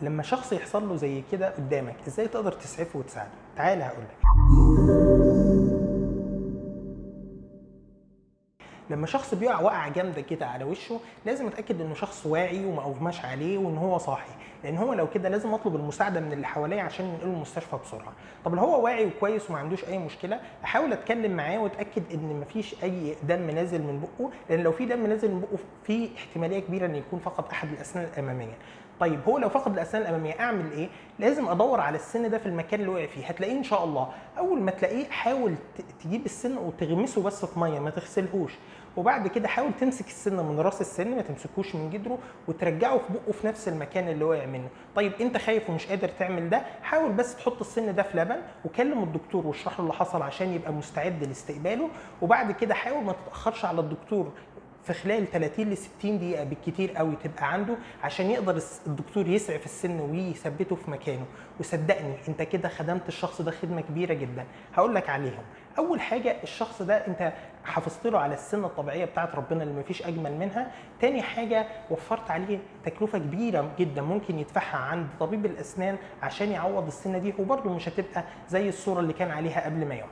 لما شخص يحصل له زي كده قدامك ازاي تقدر تسعفه وتساعده؟ تعالى هقول لك. لما شخص بيقع وقعه جامده كده على وشه لازم اتاكد انه شخص واعي وما اغماش عليه وان هو صاحي، لان هو لو كده لازم اطلب المساعده من اللي حواليه عشان ينقله المستشفى بسرعه. طب لو هو واعي وكويس وما عندوش اي مشكله احاول اتكلم معاه واتاكد ان مفيش اي دم نازل من بقه، لان لو في دم نازل من بقه في احتماليه كبيره ان يكون فقد احد الاسنان الاماميه. طيب هو لو فقد الاسنان الاماميه اعمل ايه؟ لازم ادور على السن ده في المكان اللي وقع فيه، هتلاقيه ان شاء الله. اول ما تلاقيه حاول تجيب السن وتغمسه بس في ميه، ما تغسلهوش. وبعد كده حاول تمسك السن من راس السن، ما تمسكوش من جدره، وترجعه في بقه في نفس المكان اللي وقع منه. طيب انت خايف ومش قادر تعمل ده، حاول بس تحط السن ده في لبن وكلم الدكتور واشرح له اللي حصل عشان يبقى مستعد لاستقباله. وبعد كده حاول ما تتاخرش على الدكتور، في خلال 30 ل 60 دقيقة بالكتير قوي تبقى عنده، عشان يقدر الدكتور يسعف السن ويثبته في مكانه. وصدقني انت كده خدمت الشخص ده خدمة كبيرة جدا. هقول لك عليهم. اول حاجة، الشخص ده انت حافظت له على السنة الطبيعية بتاعت ربنا اللي مفيش اجمل منها. تاني حاجة، وفرت عليه تكلفة كبيرة جدا ممكن يدفعها عند طبيب الاسنان عشان يعوض السنة دي، وبرده مش هتبقى زي الصورة اللي كان عليها قبل ما يقع.